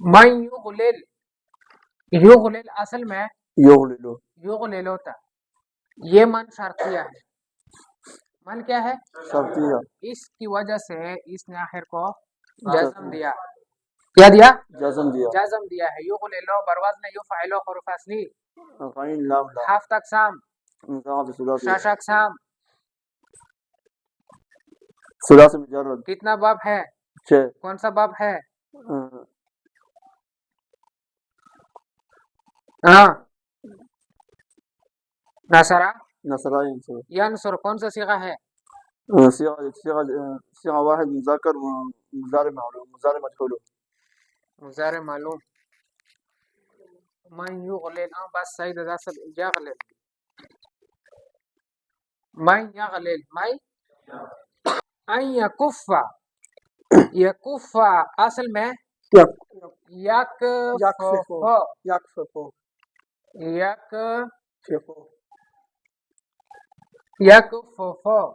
من یغلل، یغلل اصل میں یغللو یغلل ہوتا، یہ من شرطیہ ہے، من کیا ہے شرطیہ اس کی وجہ سے اس نے آخر کو جزم دیا، کیا دیا جزم دیا جزم دیا ہے، یغللو بروزن یفعلو حروف اصلی، غین لام لام ہفت اقسام مضاعف ثلاثی شش اقسام، ثلاثی مجرد کتنا باب ہے 6 کون سا باب ہے ہاں نصرہ نصرہ ینصر کون سا صیغہ ہے صيغة واحد مذكر مضارع معلوم مضارع مجهول مضارع معلوم، من یغلل بس صحیح ده سب یغلل، من یغلل من ان یکف، یکف اصل میں یکفف يكفف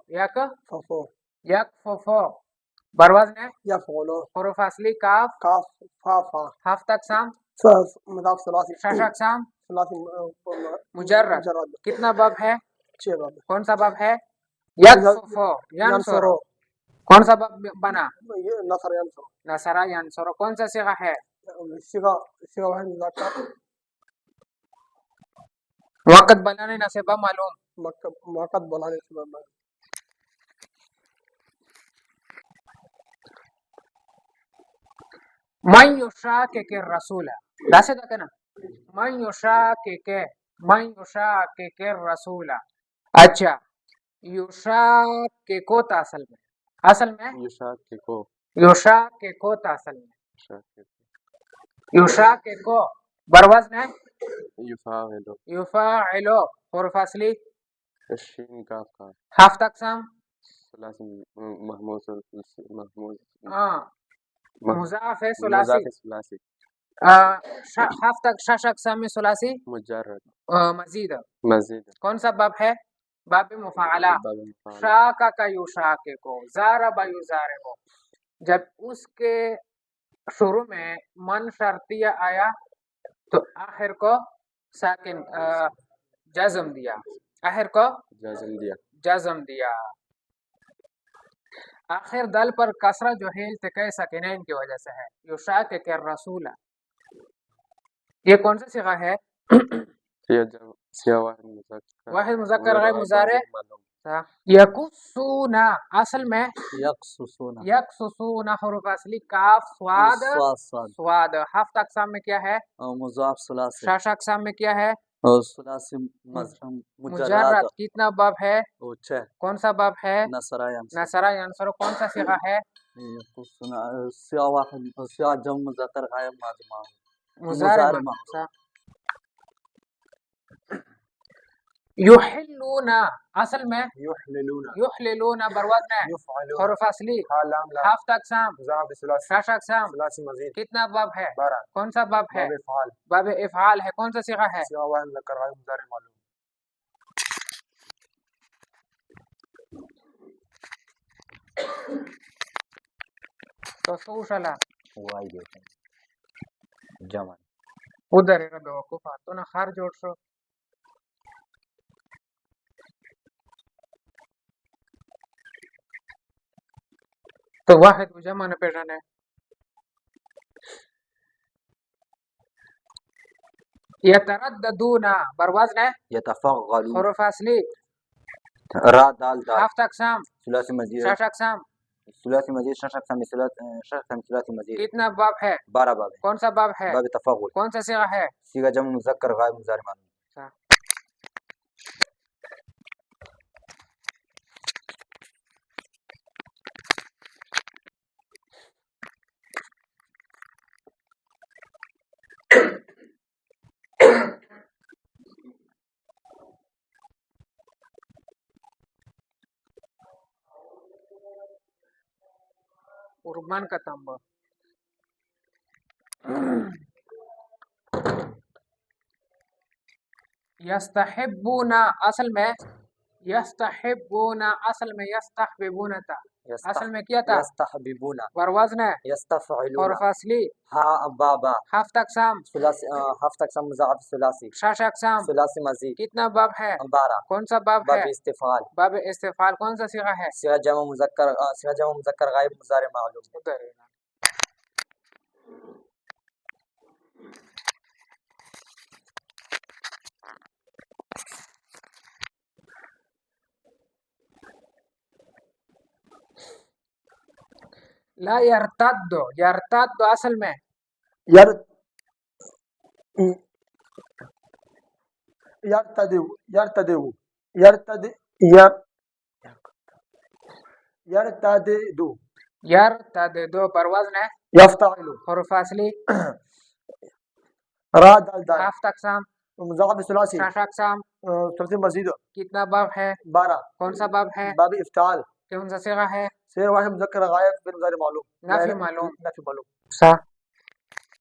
یکفف یکفف بروزن يفعل حروف اصلی کاف كاف فا ہفت اقسام مضاف ثلاثي شش اقسام ثلاثي مجرد، کتنا باب ہے 6 باب کون سا باب ہے یکفف ینصر کون سا باب بنا نصر ينصر نصرہ ینصر کون سا صیغہ ہے صيغة واحد مذكر وقت بنانے نصبہ معلوم، مؤكد بلاني سبب من یشاکک الرسول داسے دا کنا من یشاکک الرسول، اچھا یشاککو تا اصل میں یشاککو تا اصل میں یشاککو بروزن ہے یفاعلو حروف اصلی ہفت اقسام مضاعف ہے ثلاثی شش اقسام میں ثلاثی مزید کون سا باب ہے باب مفاعلہ، شاکک یشاککو ضرب یضربو، جب اس کے شروع میں من شرطیہ آیا تو آخر کو ساکن جزم دیا، آخر کو جزم دیا، آخر دل پر کسرہ جو ہے التقاء ساکنین کی وجہ سے ہے، یشاکک الرسول، یہ کون سا صیغہ ہے واحد مذکر غیر مضارع، یکسون اصل میں یکسون حروف اصلی کاف سواد ہفت اقسام میں کیا ہے مضاف ثلاثي شش اقسام میں کیا ہے ثلاثي مجرد، کتنا باب ہے 6 کون سا باب ہے نصرہ ينصر نصرہ ینصر کون سا صیغہ ہے صيغة واحد صيغة جمع مذكر غائب مجموعة مضارع یحلون اصل میں یحللون بروزن حروف اصلی ہفت اقسام شش اقسام کتنا باب ہے کون سا باب ہے باب افعال ہے کون سا صیغہ ہے تو سوشلا جمع ادھر ہے بیوقوف تو نہ خار جوڑ شو تو واحد و جمع نہ پیژانے یترددون بروزن يتفغلون حروف اصلی را دال دال ہفت اقسام ثلاثي مزيد شش اقسام ثلاثي مزيد شش اقسام ثلاثي مزيد کتنا باب ہے 12 باب کون سا باب ہے باب تفغل کون سا صیغہ ہے صيغة جمع مذكر غائب مضارع معلوم قربان کا تنبا یستحبون اصل میں یستحبون اصل میں یستحبون تا اصل میں کیا تھا يستحببون اور وزن ہے يستفعلون حرف اصلی ها بابا ہفت اقسام ثلاثي هفت أقسام مضاعف ثلاثي شش اقسام ثلاثي مزيد کتنا باب ہے 12 کون سا باب ہے باب استفعال باب استفعال کون سا صیغہ ہے صيغة جمع مذكر غائب مضارع معلوم ادھر ہے۔ لا يرتد يرتد اصل میں ير يرتدو يرتدو يرتد ير يرتدو يرتد پر وزن ہے يفتعل حرف اصلی راد الدال ہفت اقسام مضاعف ثلاثي شش اقسام ثلاثي مزيد کتنا باب ہے 12 کون سا باب ہے باب افتعال کون سا صیغہ ہے صيغة واحد مذكر غائب غير مضارع معلوم نفی معلوم نفي معلوم صح